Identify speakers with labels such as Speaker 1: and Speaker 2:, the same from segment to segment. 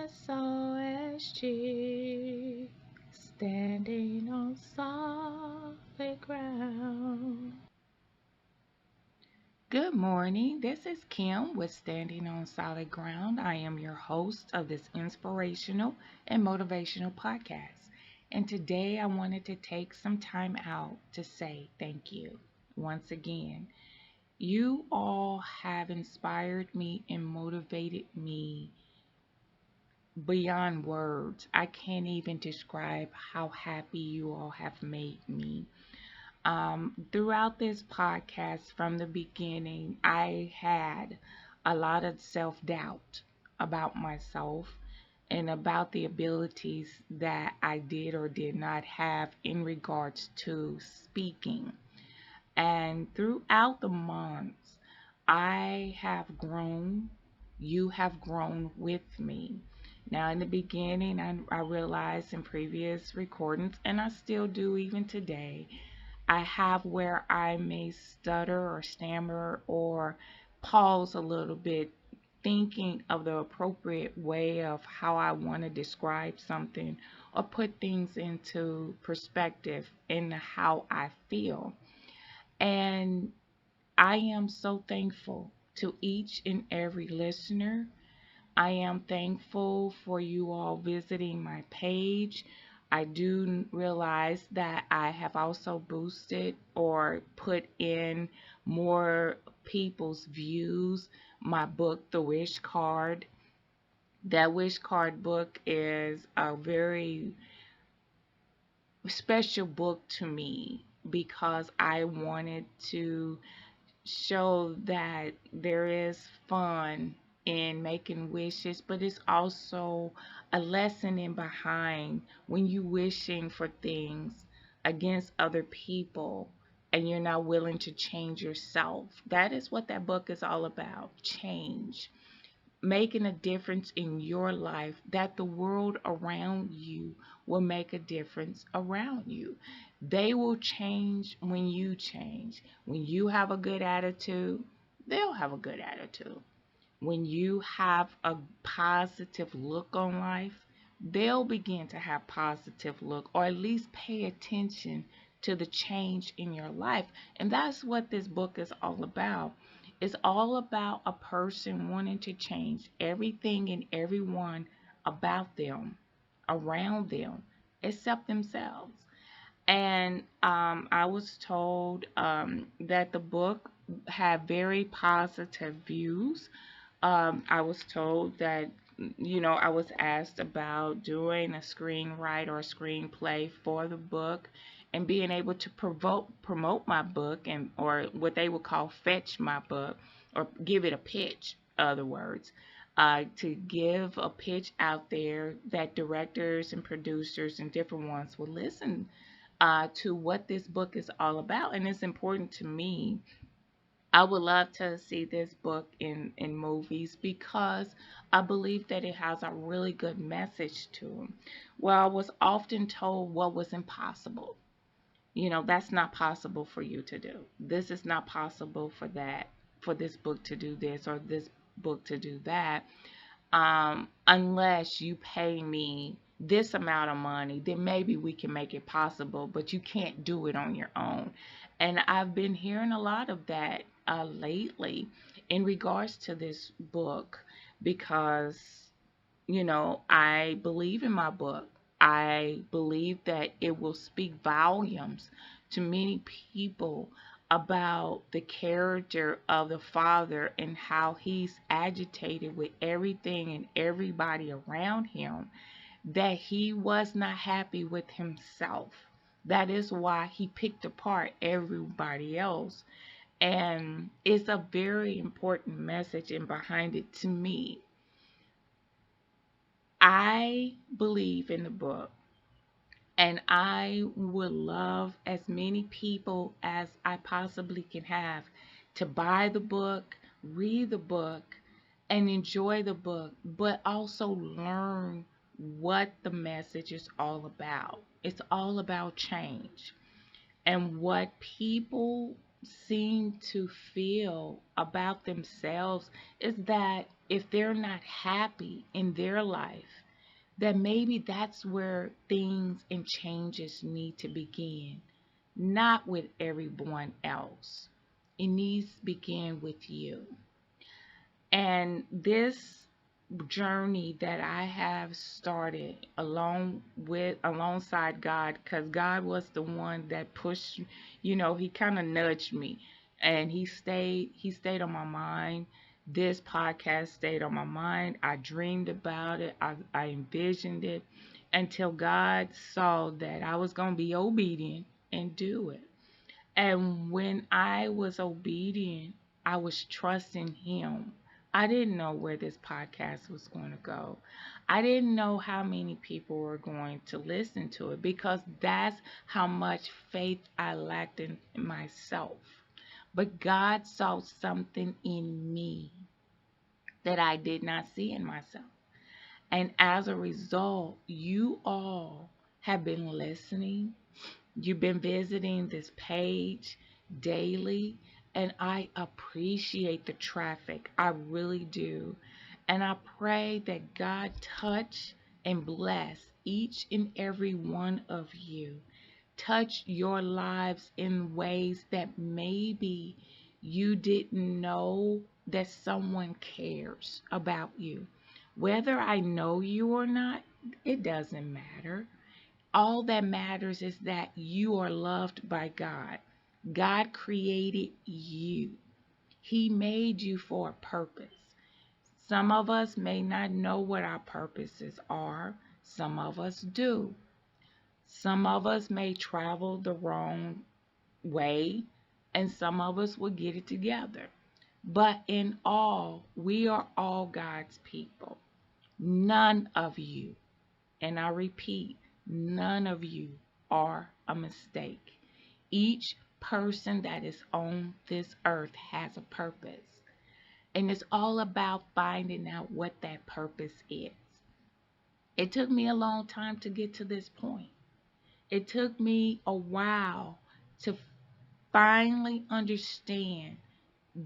Speaker 1: SOSG, standing on solid ground. Good morning. This is Kim with Standing on Solid Ground. I am your host of this inspirational and motivational podcast. And today I wanted to take some time out to say thank you once again. You all have inspired me and motivated me beyond words. I can't even describe how happy you all have made me. Throughout this podcast, from the beginning, I had a lot of self doubt about myself and about the abilities that I did or did not have in regards to speaking. And throughout the months, I have grown. You have grown with me. Now, in the beginning, I realized in previous recordings, and I still do even today, I have where I may stutter or stammer or pause a little bit, thinking of the appropriate way of how I want to describe something or put things into perspective in how I feel. And I am so thankful to each and every listener. I am thankful for you all visiting my page. I do realize that I have also boosted or put in more people's views. My book, The Wish Card. That Wish Card book is a very special book to me because I wanted to show that there is fun in making wishes, but it's also a lesson in behind when you wishing for things against other people and you're not willing to change yourself. That is what that book is all about. Change, making a difference in your life, that the world around you will make a difference around you. They will change when you change. When you have a good attitude, they'll have a good attitude. When you have a positive look on life, they'll begin to have positive look or at least pay attention to the change in your life. And that's what this book is all about. It's all about a person wanting to change everything and everyone about them, around them, except themselves. And I was told that the book had very positive views. I was told that, I was asked about doing a screenwrite or a screenplay for the book and being able to promote my book and or what they would call fetch my book or give it a pitch, other words, to give a pitch out there that directors and producers and different ones will listen to what this book is all about. And it's important to me. I would love to see this book in movies because I believe that it has a really good message to it. Well, I was often told what was impossible. That's not possible for you to do. This is not possible for that, for this book to do this or this book to do that. Unless you pay me this amount of money, then maybe we can make it possible, but you can't do it on your own. And I've been hearing a lot of that lately in regards to this book because, I believe in my book. I believe that it will speak volumes to many people about the character of the father and how he's agitated with everything and everybody around him, that he was not happy with himself. That is why he picked apart everybody else. And it's a very important message in behind it to me. I believe in the book. And I would love as many people as I possibly can have to buy the book, read the book, and enjoy the book, but also learn what the message is all about. It's all about change. And what people seem to feel about themselves is that if they're not happy in their life, that maybe that's where things and changes need to begin. Not with everyone else. It needs to begin with you. And this journey that I have started alongside God, because God was the one that pushed, he kind of nudged me, and he stayed on my mind. This podcast stayed on my mind. I dreamed about it. I envisioned it until God saw that I was going to be obedient and do it. And when I was obedient, I was trusting Him. I didn't know where this podcast was going to go. I didn't know how many people were going to listen to it, because that's how much faith I lacked in myself. But God saw something in me that I did not see in myself. And as a result, you all have been listening. You've been visiting this page daily, and I appreciate the traffic. I really do. And I pray that God touch and bless each and every one of you. Touch your lives in ways that maybe you didn't know that someone cares about you. Whether I know you or not, it doesn't matter. All that matters is that you are loved by God. God created you. He made you for a purpose. Some of us may not know what our purposes are. Some of us do. Some of us may travel the wrong way, and some of us will get it together. But in all, we are all God's people. None of you, and I repeat, none of you are a mistake. Each person that is on this earth has a purpose. And it's all about finding out what that purpose is. It took me a long time to get to this point. It took me a while to finally understand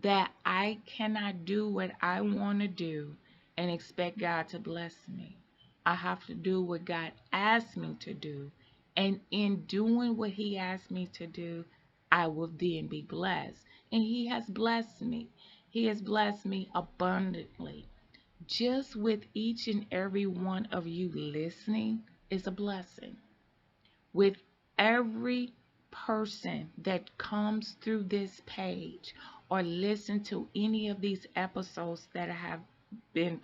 Speaker 1: that I cannot do what I want to do and expect God to bless me. I have to do what God asked me to do. And in doing what He asked me to do, I will then be blessed. And He has blessed me. He has blessed me abundantly. Just with each and every one of you listening is a blessing. With every person that comes through this page or listen to any of these episodes that have been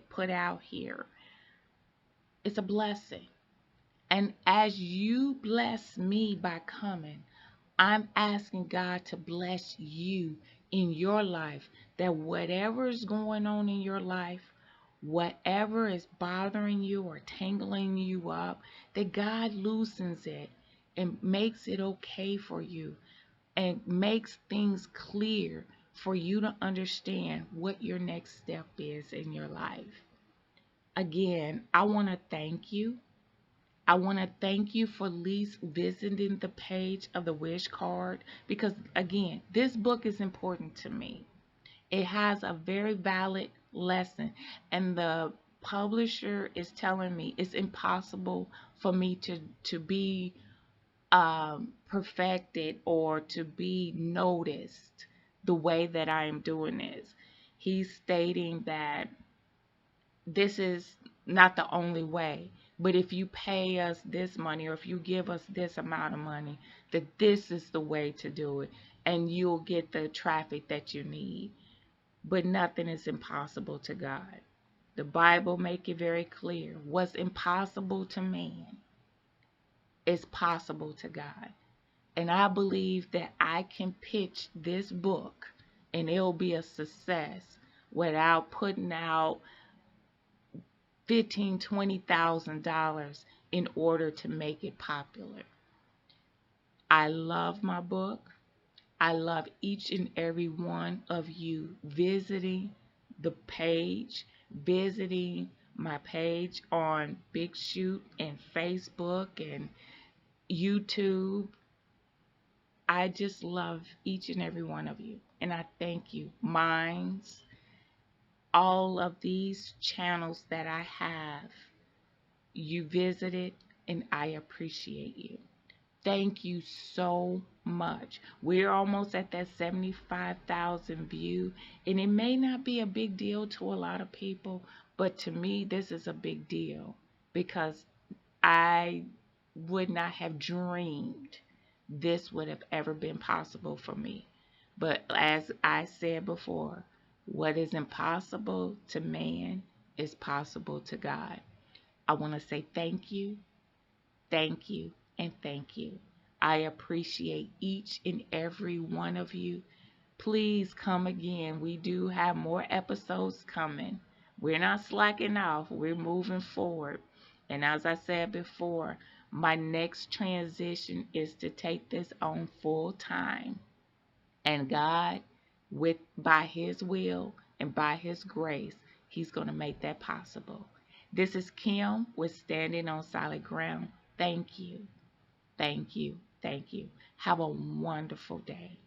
Speaker 1: put out here, it's a blessing. And as you bless me by coming, I'm asking God to bless you in your life, that whatever is going on in your life, whatever is bothering you or tangling you up, that God loosens it and makes it okay for you and makes things clear for you to understand what your next step is in your life. Again, I want to thank you. I want to thank you for at least visiting the page of the wish card, because again, this book is important to me. It has a very valid lesson, and the publisher is telling me it's impossible for me to be perfected or to be noticed the way that I am doing this. He's stating that this is not the only way, but if you pay us this money, or if you give us this amount of money, that this is the way to do it, and you'll get the traffic that you need. But nothing is impossible to God. The Bible make it very clear. What's impossible to man is possible to God. And I believe that I can pitch this book and it'll be a success without putting out $15,000-$20,000 in order to make it popular. I love my book. I love each and every one of you visiting the page, visiting my page on Big Shoot and Facebook and YouTube. I just love each and every one of you, and I thank you. Minds, all of these channels that I have, you visited, and I appreciate you. Thank you so much. We're almost at that 75,000 view, and it may not be a big deal to a lot of people, but to me, this is a big deal because I would not have dreamed this would have ever been possible for me. But as I said before, what is impossible to man is possible to God. I want to say thank you, and thank you. I appreciate each and every one of you. Please come again. We do have more episodes coming. We're not slacking off, we're moving forward. And as I said before, my next transition is to take this on full time. And God, with by his will and by his grace, he's going to make that possible. This is Kim with Standing on Solid Ground. Thank you. Thank you. Thank you. Have a wonderful day.